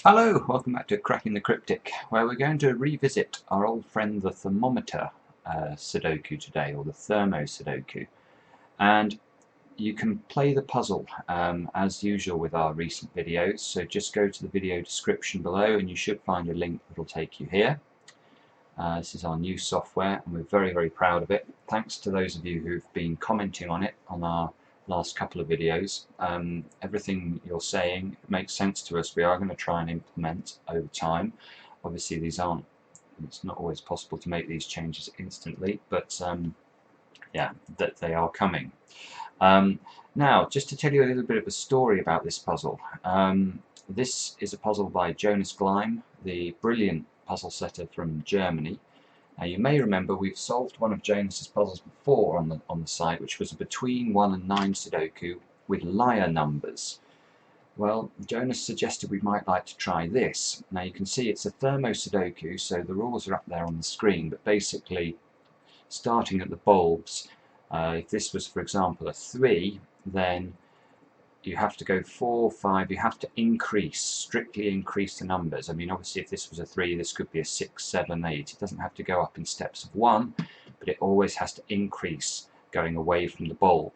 Hello, welcome back to Cracking the Cryptic, where we're going to revisit our old friend the thermometer Sudoku today, or the Thermo Sudoku. And you can play the puzzle as usual with our recent videos, so just go to the video description below and you should find a link that will take you here. This is our new software and we're very proud of it. Thanks to those of you who've been commenting on it on our last couple of videos. Everything you're saying makes sense to us. We are going to try and implement over time. Obviously it's not always possible to make these changes instantly, but yeah, that they are coming. Now, just to tell you a little bit of a story about this puzzle. This is a puzzle by Jonas Gleim, the brilliant puzzle setter from Germany. Now you may remember we've solved one of Jonas's puzzles before on the site, which was a between 1 and 9 Sudoku with liar numbers. Well, Jonas suggested we might like to try this. Now you can see it's a Thermo Sudoku, so the rules are up there on the screen, but basically starting at the bulbs, if this was for example a 3, then you have to go 4, 5, you have to strictly increase the numbers. I mean, obviously if this was a 3, this could be a 6, 7, 8. It doesn't have to go up in steps of 1, but it always has to increase going away from the bulb.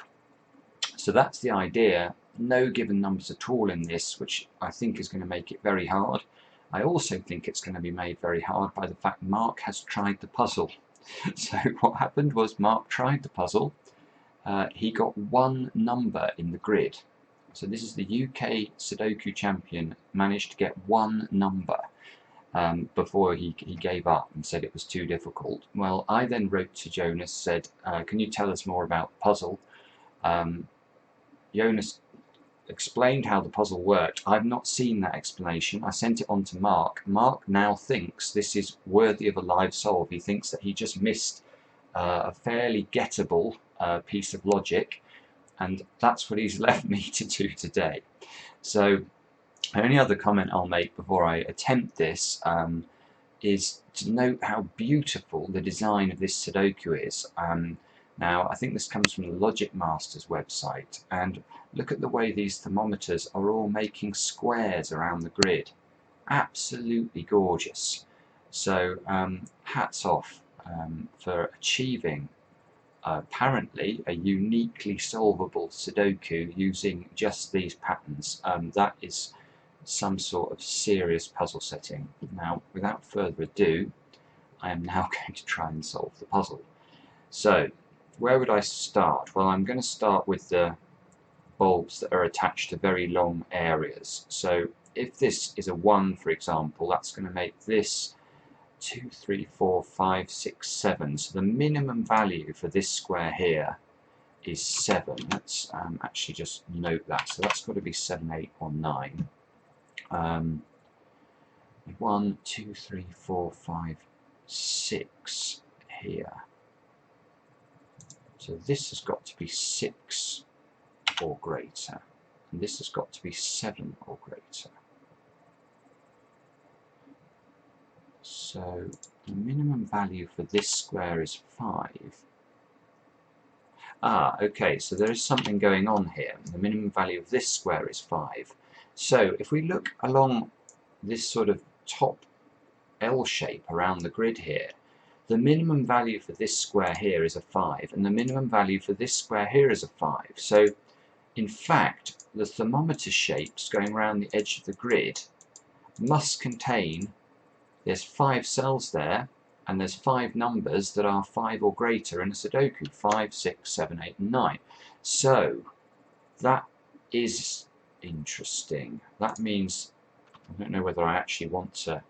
So that's the idea. No given numbers at all in this, which I think is going to make it very hard. I also think it's going to be made very hard by the fact Mark has tried the puzzle. So what happened was Mark tried the puzzle. He got one number in the grid. So this is the UK Sudoku champion, managed to get one number before he gave up and said it was too difficult. Well, I then wrote to Jonas, said, can you tell us more about the puzzle? Jonas explained how the puzzle worked. I've not seen that explanation. I sent it on to Mark. Mark now thinks this is worthy of a live solve. He thinks that he just missed a fairly gettable piece of logic, and that's what he's left me to do today. So the only other comment I'll make before I attempt this is to note how beautiful the design of this Sudoku is. Now I think this comes from the Logic Masters website, and look at the way these thermometers are all making squares around the grid. Absolutely gorgeous. So hats off for achieving apparently a uniquely solvable Sudoku using just these patterns. That is some sort of serious puzzle setting. Now, without further ado, I am now going to try and solve the puzzle. So, where would I start? Well, I'm going to start with the bulbs that are attached to very long areas. So, if this is a 1, for example, that's going to make this 2, 3, 4, 5, 6, 7. So the minimum value for this square here is 7. Let's actually just note that. So that's got to be 7, 8, or 9. 1, 2, 3, 4, 5, 6 here. So this has got to be 6 or greater. And this has got to be 7 or greater. So the minimum value for this square is 5. Okay, so there is something going on here. The minimum value of this square is 5. So if we look along this sort of top L shape around the grid here, the minimum value for this square here is a 5, and the minimum value for this square here is a 5. So in fact, the thermometer shapes going around the edge of the grid must contain, there's 5 cells there, and there's 5 numbers that are 5 or greater in a Sudoku, 5, 6, 7, 8, and 9. So that is interesting. That means, I don't know whether I actually want to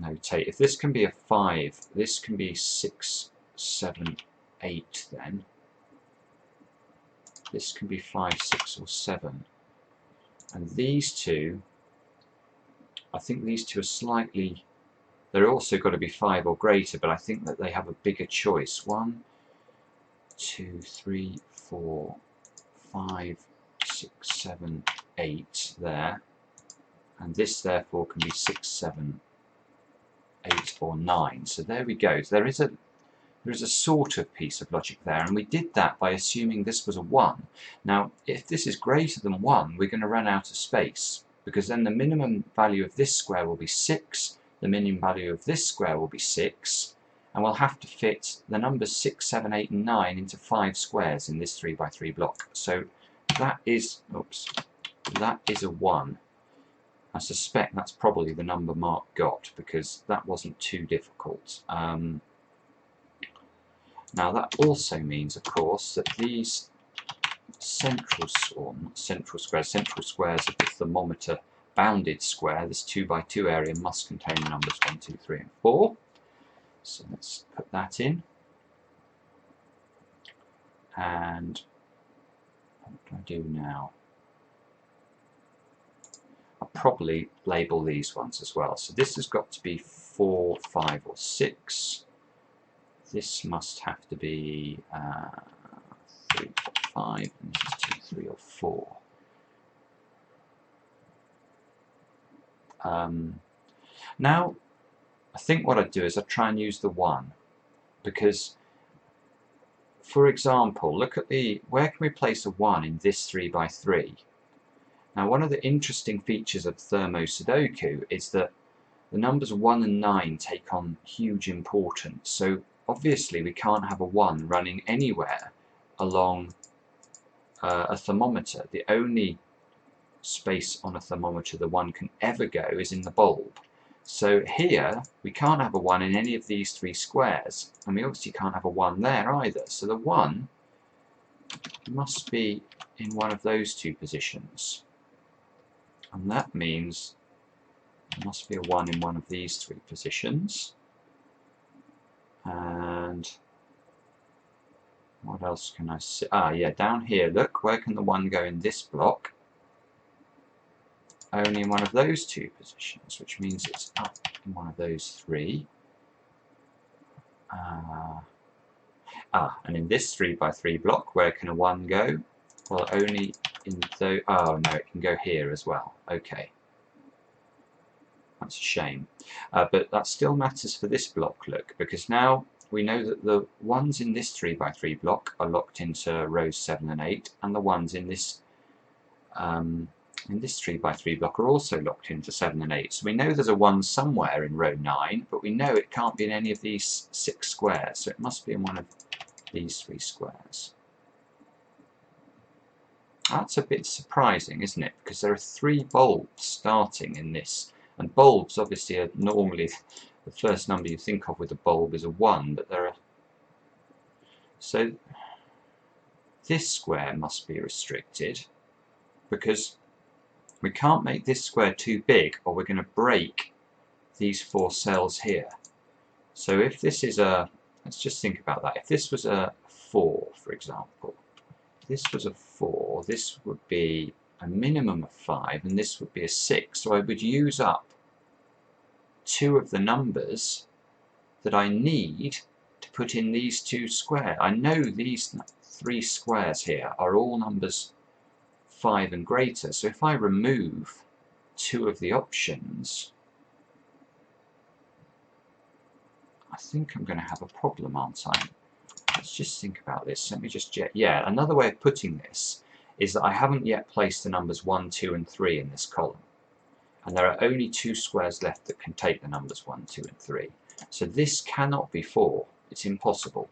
notate. If this can be a 5, this can be 6, 7, 8 then. This can be 5, 6, or 7. And these two, I think these two are slightly, they're also got to be 5 or greater, but I think that they have a bigger choice. 1, 2, 3, 4, 5, 6, 7, 8 there. And this therefore can be 6, 7, 8, or 9. So there we go. So there is a sort of piece of logic there, and we did that by assuming this was a 1. Now, if this is greater than 1, we're going to run out of space, because then the minimum value of this square will be 6, the minimum value of this square will be 6, and we'll have to fit the numbers 6, 7, 8 and 9 into 5 squares in this 3x3 block. So that is, that is a 1. I suspect that's probably the number Mark got, because that wasn't too difficult. Now that also means, of course, that these central squares of the thermometer bounded square, this 2x2 area, must contain the numbers 1, 2, 3 and 4. So let's put that in. And what do I do now? I'll probably label these ones as well. So this has got to be 4, 5 or 6. This must have to be 3, 4, 5, and this is 2, 3 or 4. Now, I think what I'd do is I'd try and use the 1, because, for example, look at the, where can we place a 1 in this 3x3? Now, one of the interesting features of Thermo Sudoku is that the numbers 1 and 9 take on huge importance. So obviously we can't have a 1 running anywhere along a thermometer. The only space on a thermometer the 1 can ever go is in the bulb. So here we can't have a 1 in any of these 3 squares, and we obviously can't have a 1 there either. So the 1 must be in one of those 2 positions, and that means there must be a 1 in one of these 3 positions. And what else can I see? Ah, yeah, down here, look, where can the 1 go in this block? Only in one of those 2 positions, which means it's up in one of those 3. And in this 3x3 block, where can a 1 go? Well, only in the, oh no, it can go here as well. Okay. That's a shame. But that still matters for this block, look, because now we know that the ones in this 3x3 block are locked into rows 7 and 8, and the ones in this 3x3 block are also locked into 7 and 8. So we know there's a 1 somewhere in row 9, but we know it can't be in any of these 6 squares, so it must be in one of these 3 squares. That's a bit surprising, isn't it? Because there are 3 bulbs starting in this, and bulbs obviously are normally the first number you think of with a bulb is a 1, but there are, so this square must be restricted, because we can't make this square too big or we're going to break these 4 cells here. So if this is a, let's just think about that, if this was a 4, for example, if this was a 4, this would be a minimum of 5 and this would be a 6, so I would use up 2 of the numbers that I need to put in these 2 squares. I know these 3 squares here are all numbers 5 and greater, so if I remove 2 of the options, I think I'm going to have a problem, aren't I? Let's just think about this. Let me just check. Yeah, another way of putting this is that I haven't yet placed the numbers 1, 2 and 3 in this column, and there are only 2 squares left that can take the numbers 1, 2 and 3. So this cannot be 4. It's impossible.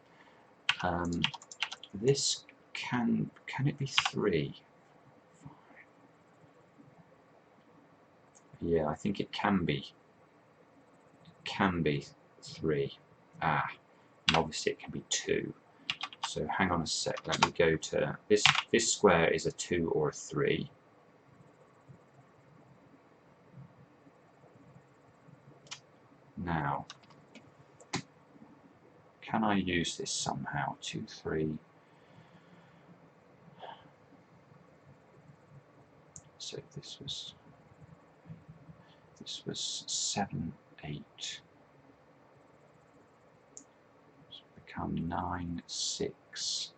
This can it be 3? Yeah, I think it can be. It can be 3. And obviously it can be 2. So hang on a sec. Let me go to this. This square is a 2 or a 3. Now, can I use this somehow? 2, 3. So this was 7, 8. It's become 9, 6.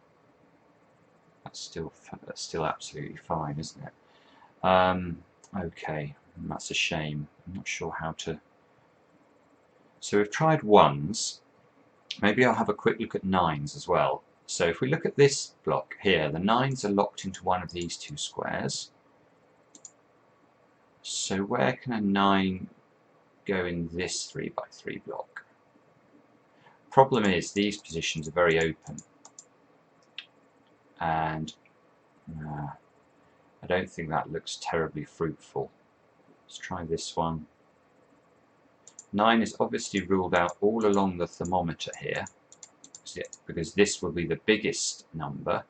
That's still absolutely fine, isn't it? Okay, that's a shame. I'm not sure how to. So we've tried 1s. Maybe I'll have a quick look at 9s as well. So if we look at this block here, the 9s are locked into one of these 2 squares. So where can a 9 go in this 3 by 3 block? Problem is, these positions are very open, and I don't think that looks terribly fruitful. Let's try this one. 9 is obviously ruled out all along the thermometer here, because this will be the biggest number.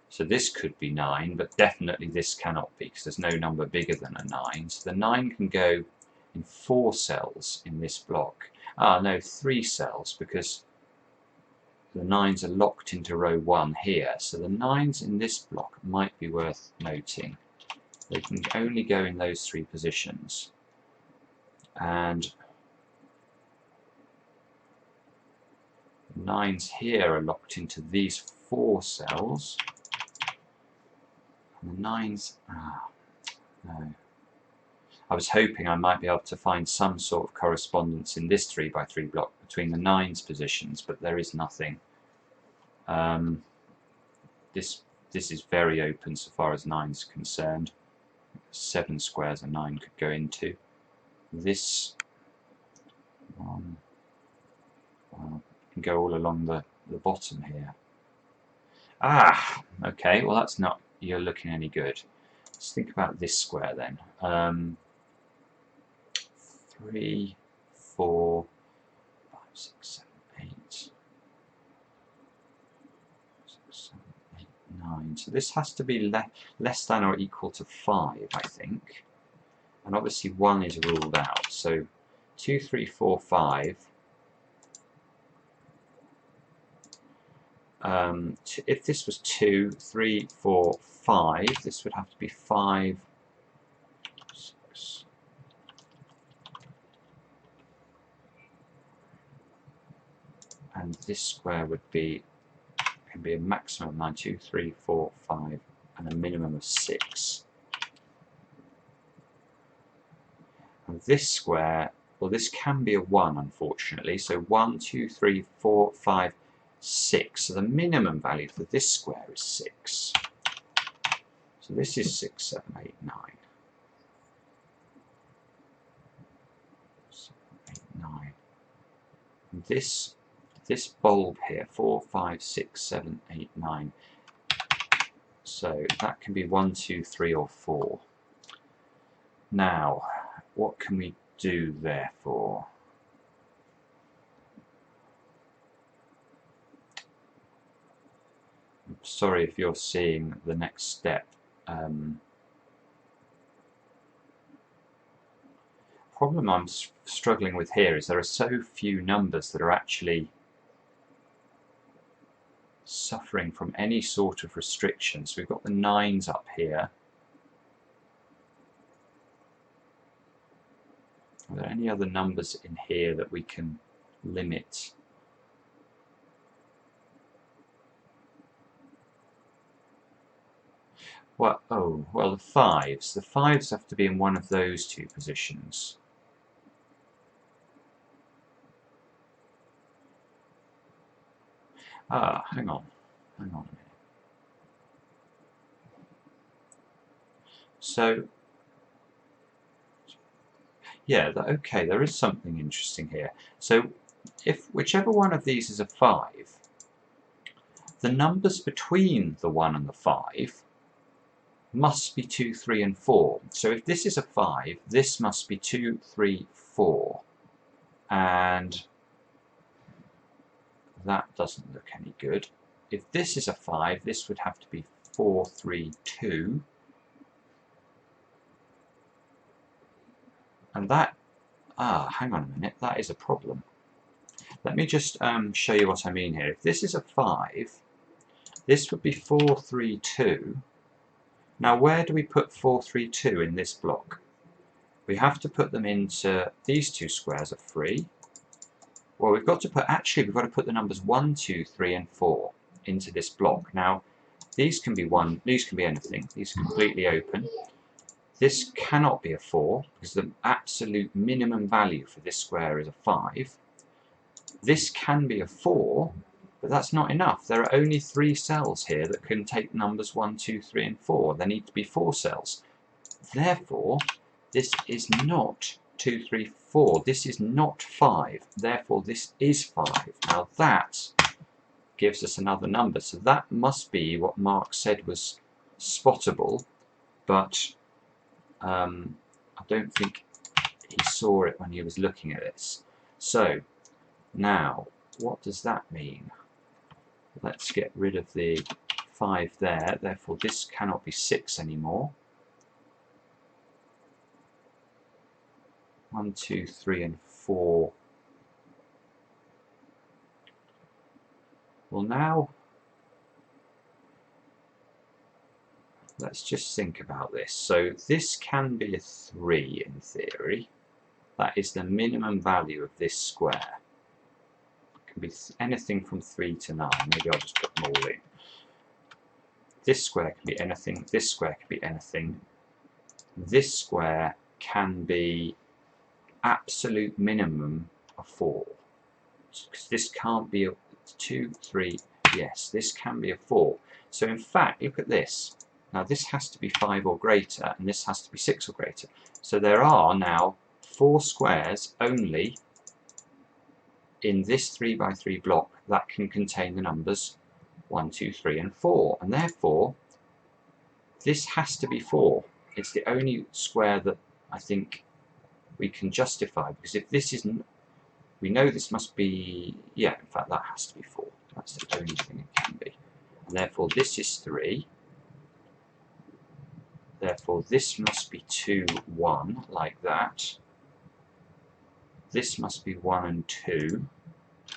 So this could be 9, but definitely this cannot be, because there's no number bigger than a 9. So the 9 can go in 4 cells in this block. Ah, no, 3 cells, because the 9s are locked into row 1 here. So the 9s in this block might be worth noting. They can only go in those 3 positions. And the 9s here are locked into these 4 cells. And the 9s... no. I was hoping I might be able to find some sort of correspondence in this 3 by 3 block between the 9s positions, but there is nothing. This is very open so far as 9's concerned. 7 squares a 9 could go into. This one, well, can go all along the bottom here. Ah, okay, well that's not you're looking any good. Let's think about this square then. 3, 4, 5, 6, 7, 8, 6, 7, 8, 9. So this has to be less than or equal to 5, I think. And obviously 1 is ruled out. So 2, 3, 4, 5. If this was 2, 3, 4, 5, this would have to be 5, 6. And this square would be, can be a maximum of 9, 2, 3, 4, 5, and a minimum of 6. And this square, well, this can be a 1, unfortunately. So 1, 2, 3, 4, 5, 6. So the minimum value for this square is 6. So this is 6, 7, 8, 9. 7, 8, 9. And this bulb here, 4, 5, 6, 7, 8, 9. So that can be 1, 2, 3, or 4. Now, what can we do therefore? I'm sorry if you're seeing the next step. Problem I'm struggling with here is there are so few numbers that are actually suffering from any sort of restriction. So we've got the 9s up here. Are there any other numbers in here that we can limit? Well, oh, well, the 5s. The 5s have to be in one of those 2 positions. Ah, hang on a minute. So, yeah, okay, there is something interesting here. So, if whichever one of these is a 5, the numbers between the 1 and the 5 must be 2, 3, and 4. So if this is a 5, this must be 2, 3, 4. And that doesn't look any good. If this is a 5, this would have to be 4, 3, 2. And that, hang on a minute, that is a problem. Let me just show you what I mean here. If this is a 5, this would be 4, 3, 2. Now where do we put 4, 3, 2 in this block? We have to put them into, these 2 squares are free. Well, we've got to put the numbers 1, 2, 3, and 4 into this block. Now, these can be anything. These are completely open. This cannot be a 4, because the absolute minimum value for this square is a 5. This can be a 4, but that's not enough. There are only 3 cells here that can take numbers 1, 2, 3, and 4. There need to be 4 cells. Therefore, this is not 2, 3, 4. This is not 5. Therefore, this is 5. Now that gives us another number. So that must be what Mark said was spottable, but I don't think he saw it when he was looking at this. So now, what does that mean? Let's get rid of the 5 there. Therefore, this cannot be 6 anymore. 1, 2, 3, and 4. Well, now let's just think about this. So this can be a 3 in theory. That is the minimum value of this square. It can be anything from 3 to 9. Maybe I'll just put them all in. This square can be anything. This square can be anything. This square can be absolute minimum of 4. Because this can't be a 2, 3. Yes, this can be a 4. So in fact, look at this. Now this has to be 5 or greater, and this has to be 6 or greater. So there are now 4 squares only in this 3 by 3 block that can contain the numbers 1, 2, 3, and 4. And therefore, this has to be 4. It's the only square that I think we can justify, because if this isn't, we know this must be, yeah, in fact that has to be 4. That's the only thing it can be. And therefore this is 3. Therefore this must be 2, 1, like that. This must be 1 and 2.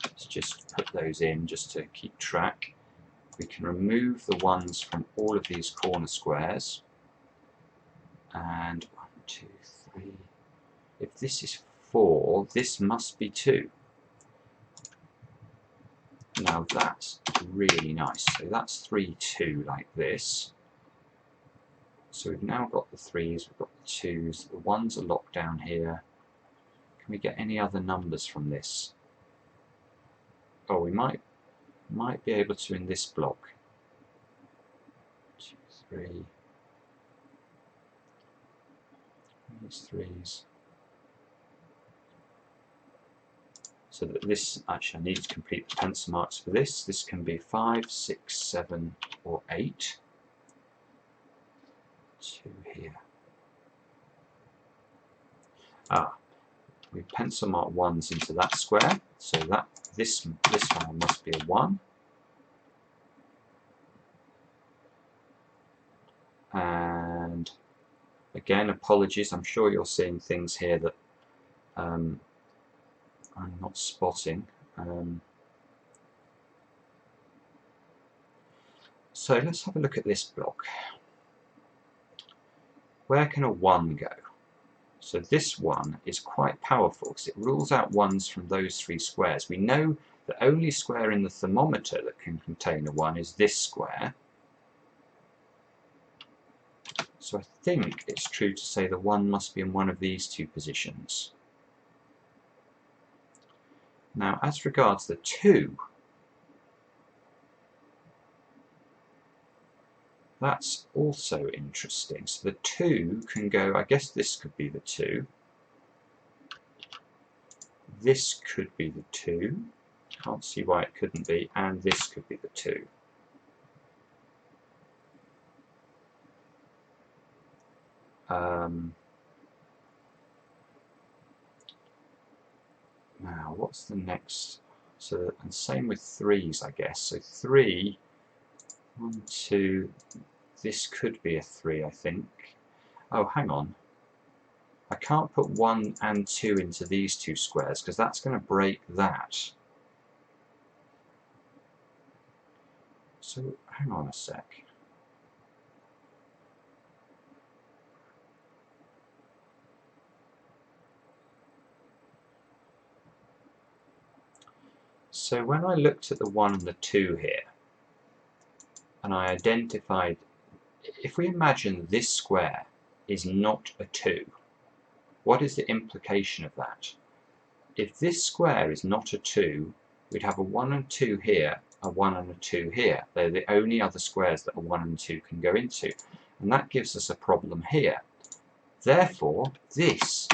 Let's just put those in just to keep track. We can remove the 1s from all of these corner squares. And 1, 2, 3. If this is 4, this must be 2. Now that's really nice. So that's 3, 2 like this. So we've now got the 3s, we've got the 2s, the 1s are locked down here. Can we get any other numbers from this? Oh, we might be able to in this block. 2, 3. These 3s. So that this, actually I need to complete the pencil marks for this. This can be 5, 6, 7, or 8. 2 here. We pencil mark 1s into that square, so that this one must be a 1. And again, apologies, I'm sure you're seeing things here that I'm not spotting. So let's have a look at this block. Where can a 1 go? So this 1 is quite powerful because it rules out 1s from those 3 squares. We know the only square in the thermometer that can contain a 1 is this square. So I think it's true to say the 1 must be in one of these 2 positions. Now as regards the 2, that's also interesting. So the 2 can go, I guess this could be the 2. This could be the 2. Can't see why it couldn't be. And this could be the 2. Now, what's the next? So, and same with 3s, I guess. So 3, 1, 2, this could be a 3, I think. Oh, hang on. I can't put 1 and 2 into these 2 squares because that's going to break that. So, hang on a sec. So when I looked at the 1 and the 2 here, and I identified, if we imagine this square is not a 2, what is the implication of that? If this square is not a 2, we'd have a 1 and 2 here, a 1 and a 2 here. They're the only other squares that a 1 and 2 can go into. And that gives us a problem here. Therefore, this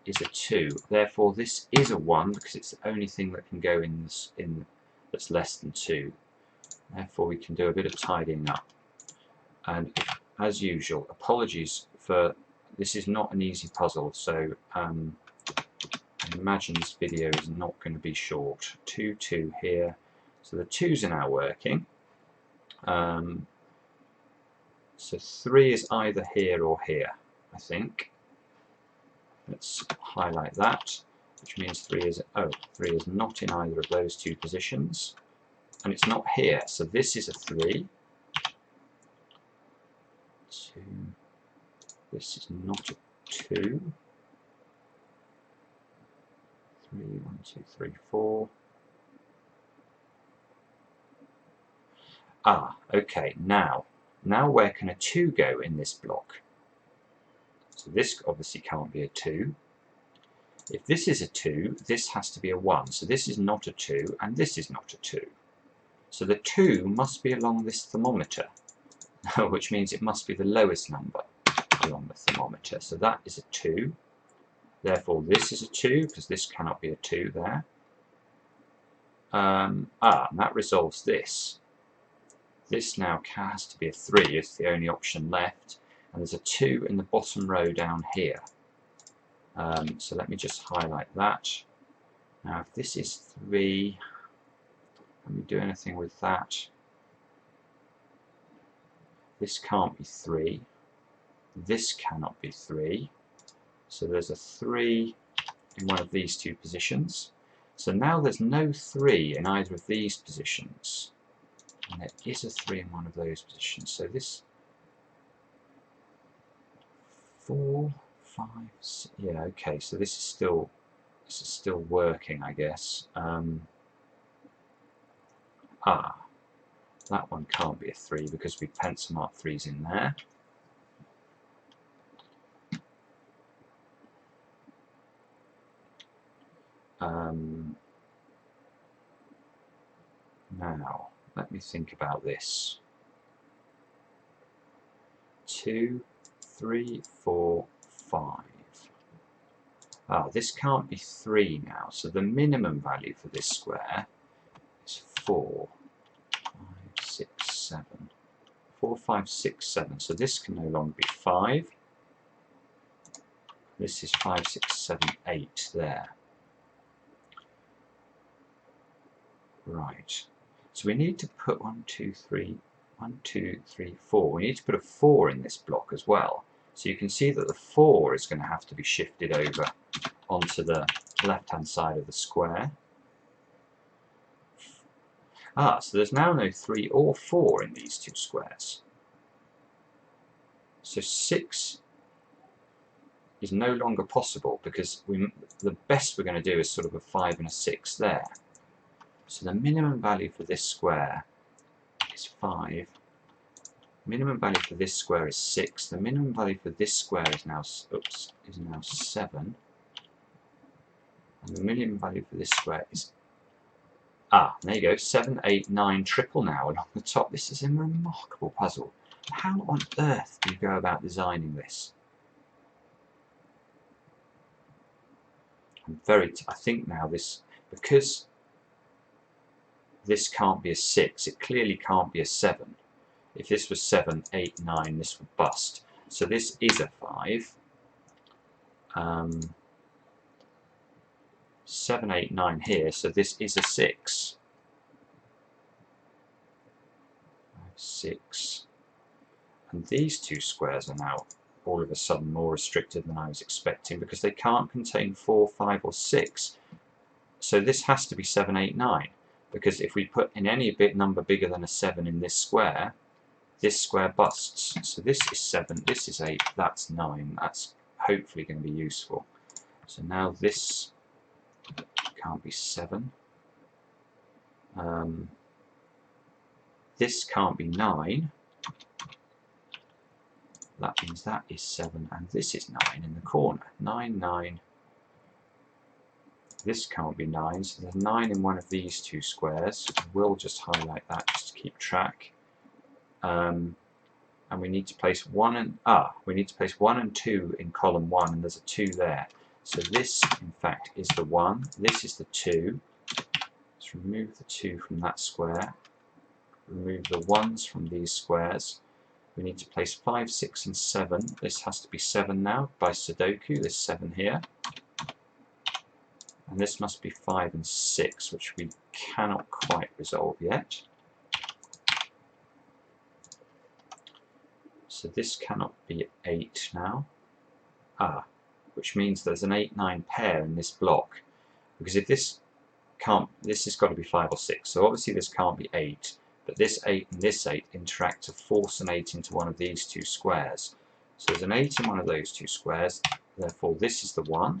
is a 2. Therefore, this is a 1 because it's the only thing that can go in this that's less than 2. Therefore, we can do a bit of tidying up. And as usual, apologies for this is not an easy puzzle, so I imagine this video is not going to be short. 2, 2 here. So the 2's are now working. So 3 is either here or here, I think. Let's highlight that, which means 3 is not in either of those two positions, and it's not here. So this is a 3. 2. This is not a 2. 3, 1, 2, 3, 4. Ah, okay. Now where can a 2 go in this block? So this obviously can't be a 2. If this is a 2, this has to be a 1. So this is not a 2, and this is not a 2. So the 2 must be along this thermometer, which means it must be the lowest number along the thermometer. So that is a 2. Therefore this is a 2, because this cannot be a 2 there. And that resolves this. This now has to be a 3, it's the only option left. And there's a 2 in the bottom row down here. So let me just highlight that. Now if this is 3, can we do anything with that? This can't be 3. This cannot be 3. So there's a 3 in one of these two positions. So now there's no 3 in either of these positions. And there is a 3 in one of those positions. So this 4, 5, 6, yeah, okay, so this is still working, I guess. That one can't be a 3 because we pencil marked 3's in there. Now, let me think about this. 2, 3, 4, 5. This can't be 3 now, so the minimum value for this square is 4, 5, 6, 7. 4, 5, 6, 7. So this can no longer be 5. This is 5, 6, 7, 8 there. Right. So we need to put 1, 2, 3, 4. We need to put a 4 in this block as well. So you can see that the 4 is going to have to be shifted over onto the left-hand side of the square. So there's now no 3 or 4 in these two squares. So 6 is no longer possible because the best we're going to do is sort of a 5 and a 6 there. So the minimum value for this square is 5. Minimum value for this square is 6. The minimum value for this square is now 7. And the minimum value for this square is there you go, 7, 8, 9, triple now along the top. This is a remarkable puzzle. How on earth do you go about designing this? I think now this, because this can't be a 6, it clearly can't be a 7. If this was 7, 8, 9, this would bust. So this is a 5. 7, 8, 9 here, so this is a 6. 5, 6. And these two squares are now all of a sudden more restricted than I was expecting because they can't contain 4, 5 or 6. So this has to be 7, 8, 9. Because if we put in any number bigger than a 7 in this square busts. So this is 7, this is 8, that's 9. That's hopefully going to be useful. So now this can't be 7. This can't be 9. That means that is 7, and this is 9 in the corner. 9, 9. This can't be 9, so there's 9 in one of these two squares. We'll just highlight that just to keep track. and we need to place 1 and 2 in column 1, and there's a 2 there. So this, in fact, is the 1. This is the 2. Let's remove the 2 from that square. Remove the 1s from these squares. We need to place 5, 6, and 7. This has to be 7 now by Sudoku. This 7 here. And this must be 5 and 6, which we cannot quite resolve yet. So this cannot be 8 now. Which means there's an 8-9 pair in this block. Because if this can't, this has got to be 5 or 6. So obviously this can't be 8. But this 8 and this 8 interact to force an 8 into one of these two squares. So there's an 8 in one of those two squares. Therefore this is the 1.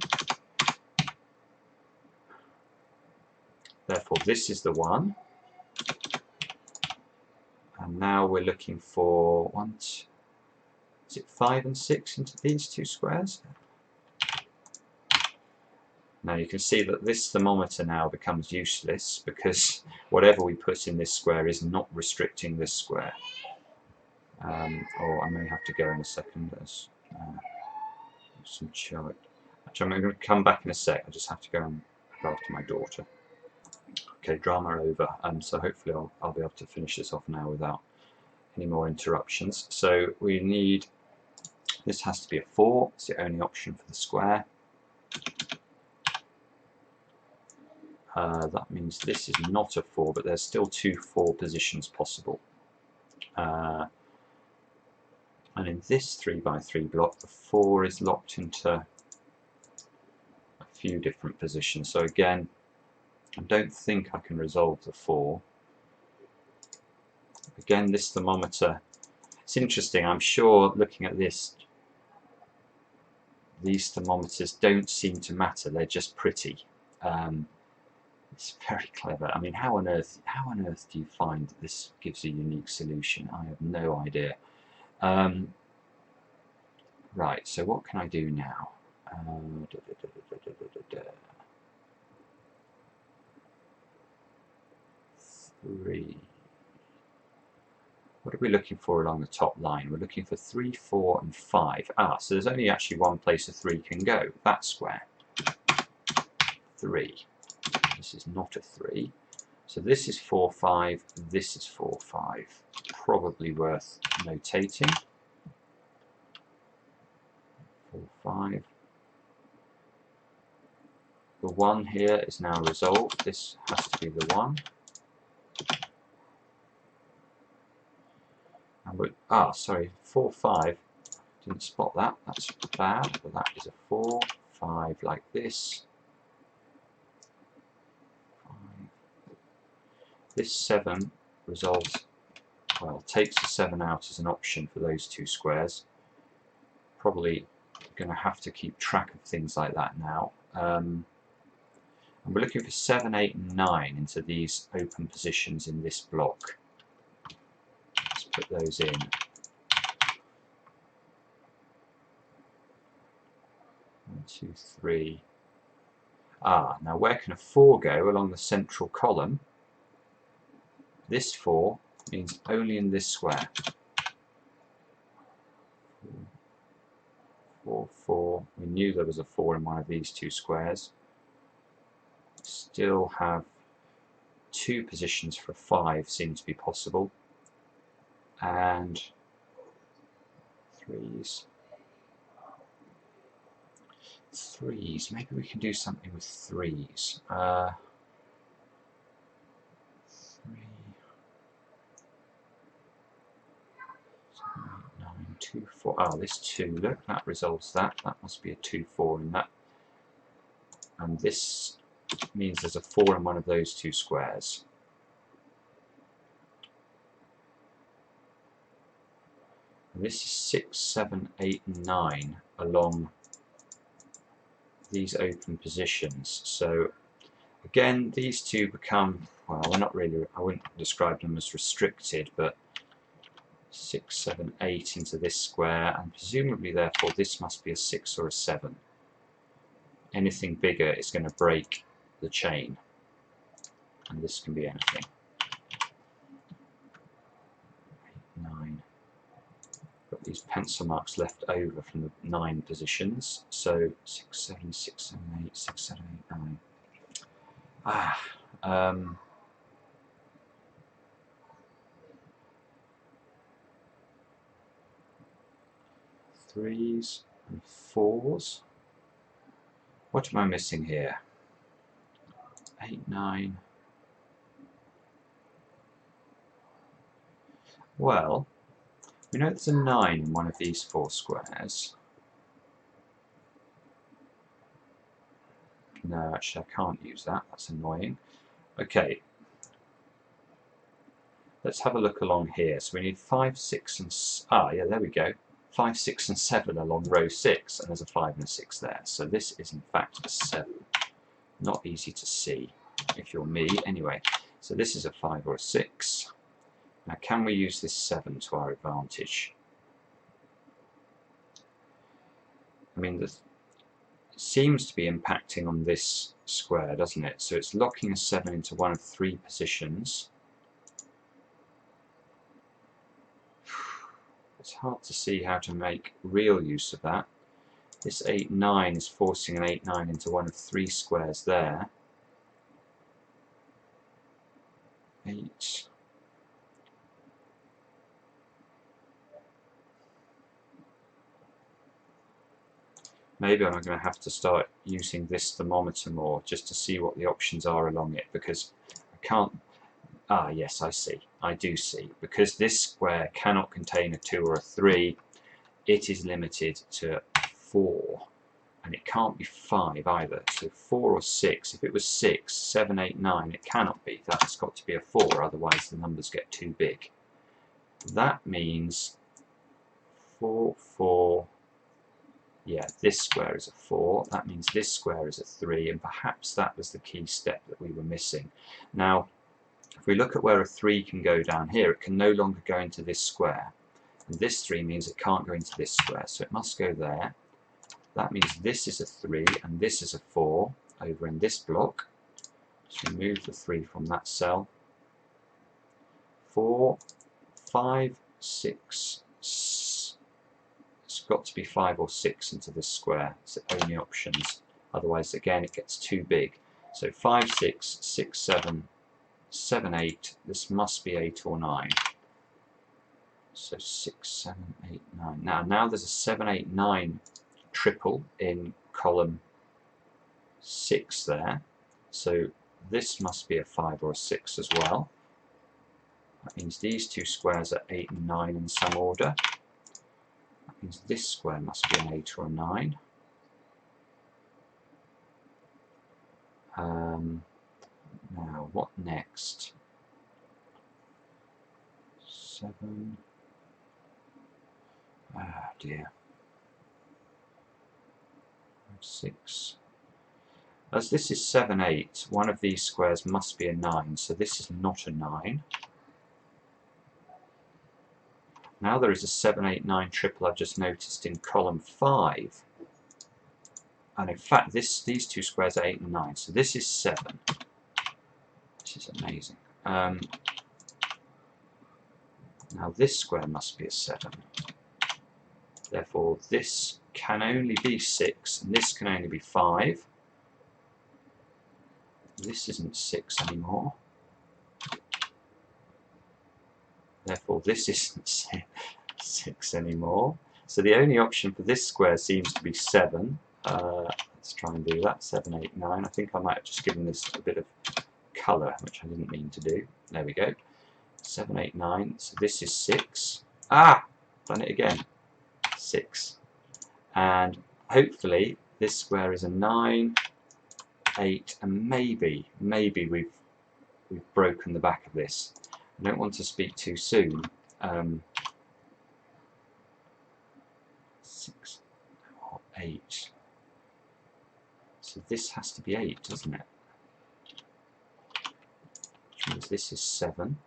Therefore this is the 1. And now we're looking for is it 5 and 6 into these two squares? Now you can see that this thermometer now becomes useless because whatever we put in this square is not restricting this square. Or I may have to go in a second. There's some chart. Actually, I'm going to come back in a sec. I just have to go and look after my daughter. Okay, drama over. So hopefully I'll be able to finish this off now without any more interruptions. So we need, this has to be a 4. It's the only option for the square. That means this is not a 4, but there's still 2 4 positions possible. And in this 3x3 block, the 4 is locked into a few different positions. So again, I don't think I can resolve the 4. Again, this thermometer, it's interesting. I'm sure looking at this, these thermometers don't seem to matter. They're just pretty. It's very clever. I mean, how on earth do you find that this gives a unique solution? I have no idea. Right, so what can I do now? 3. What are we looking for along the top line? We're looking for 3, 4, and 5. So there's only actually one place a 3 can go. That square. 3. This is not a 3. So this is 4, 5. This is 4, 5. Probably worth notating. 4, 5. The 1 here is now resolved. This has to be the 1. And sorry, 4, 5. Didn't spot that. That's bad. But that is a 4, 5 like this. 5. This 7 resolves, well, takes the 7 out as an option for those two squares. Probably going to have to keep track of things like that now. And we're looking for 7, 8, and 9 into these open positions in this block. Let's put those in. 1, 2, 3. Now where can a 4 go? Along the central column. This 4 means only in this square. 4, 4. We knew there was a 4 in one of these two squares. Still have 2 positions for a 5 seem to be possible. And 3s. 3s. Maybe we can do something with 3s. 3, 7, 8, 9, 2, 4. This 2, look, that resolves that. That must be a 2, 4 in that. And this means there's a 4 in one of those two squares. And this is 6, 7, 8, and 9 along these open positions. So again, these two become, well, they're not really, I wouldn't describe them as restricted, but 6, 7, 8 into this square, and presumably therefore this must be a 6 or a 7. Anything bigger is going to break the chain, and this can be anything. 8, 9. these pencil marks left over from the 9 positions. So 6, 7, 6, 7, 8, 6, 7, 8, 9. Threes and fours. What am I missing here? 8, 9. Well, we know there's a 9 in one of these 4 squares. No, actually I can't use that. That's annoying. Okay. Let's have a look along here. So we need 5, 6 and... yeah, there we go. 5, 6 and 7 along row 6, and there's a 5 and a 6 there. So this is in fact a 7. Not easy to see if you're me. Anyway, so this is a 5 or a 6. Now can we use this 7 to our advantage? I mean, it seems to be impacting on this square, doesn't it? So it's locking a 7 into one of 3 positions. It's hard to see how to make real use of that. This 8, 9 is forcing an 8, 9 into one of 3 squares there. 8. Maybe I'm going to have to start using this thermometer more just to see what the options are along it, because I can't... yes, I see. I do see. Because this square cannot contain a 2 or a 3, it is limited to 4. And it can't be 5 either. So 4 or 6. If it was 6, 7, 8, 9, it cannot be. That's got to be a 4, otherwise the numbers get too big. That means 4, 4... yeah, this square is a 4, that means this square is a 3, and perhaps that was the key step that we were missing. Now, if we look at where a 3 can go down here, it can no longer go into this square. And this 3 means it can't go into this square, so it must go there. That means this is a 3, and this is a 4 over in this block. Just remove the 3 from that cell. 4, 5, 6, it's got to be 5 or 6 into this square. It's the only options. Otherwise, again, it gets too big. So 5, 6, 6, 7, 7, 8. This must be 8 or 9. So 6, 7, 8, 9. Now there's a 7, 8, 9 triple in column 6 there. So this must be a 5 or a 6 as well. That means these 2 squares are 8 and 9 in some order. That means this square must be an 8 or a 9. Now, what next? 7. Ah, dear. 6. As this is 7, 8, one of these squares must be a 9, so this is not a 9. Now there is a 7, 8, 9 triple I've just noticed in column 5. And in fact, these 2 squares are 8 and 9, so this is 7. This is amazing. Now this square must be a 7. Therefore, this can only be 6, and this can only be 5. This isn't 6 anymore. Therefore, this isn't 6 anymore. So the only option for this square seems to be 7. Let's try and do that. 7, 8, 9. I think I might have just given this a bit of colour, which I didn't mean to do. There we go. 7, 8, 9. So this is 6. Ah! Done it again. 6. And hopefully this square is a 9, 8, and maybe we've broken the back of this. I don't want to speak too soon. 6 or 8. So this has to be 8, doesn't it? Which means this is 7.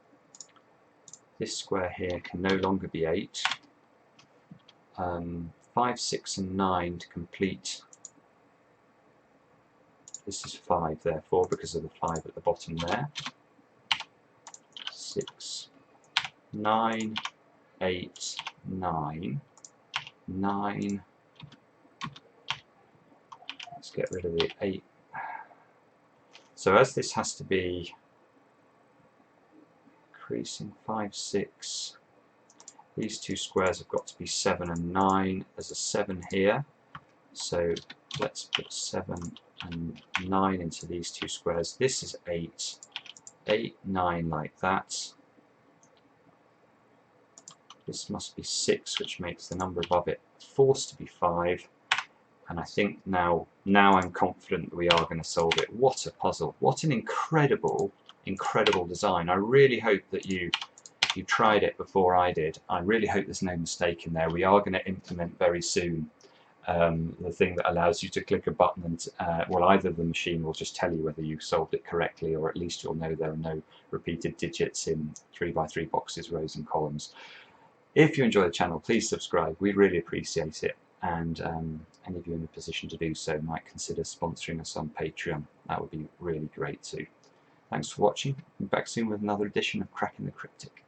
This square here can no longer be 8. 5, 6 and 9 to complete. This is 5 therefore, because of the 5 at the bottom there. 6, 9, 8, 9. 9. Let's get rid of the 8. So as this has to be increasing 5, 6, these two squares have got to be 7 and 9. There's a 7 here, so let's put 7 and 9 into these two squares. This is 8, 8, 9 like that. This must be 6, which makes the number above it forced to be 5. And I think now I'm confident that we are going to solve it. What a puzzle. What an incredible, incredible design. I really hope that you tried it before I did. I really hope there's no mistake in there. We are going to implement very soon the thing that allows you to click a button and, well, either the machine will just tell you whether you solved it correctly, or at least you'll know there are no repeated digits in 3x3 boxes, rows and columns. If you enjoy the channel, please subscribe. We really appreciate it. And any of you in a position to do so might consider sponsoring us on Patreon. That would be really great too. Thanks for watching. We'll be back soon with another edition of Cracking the Cryptic.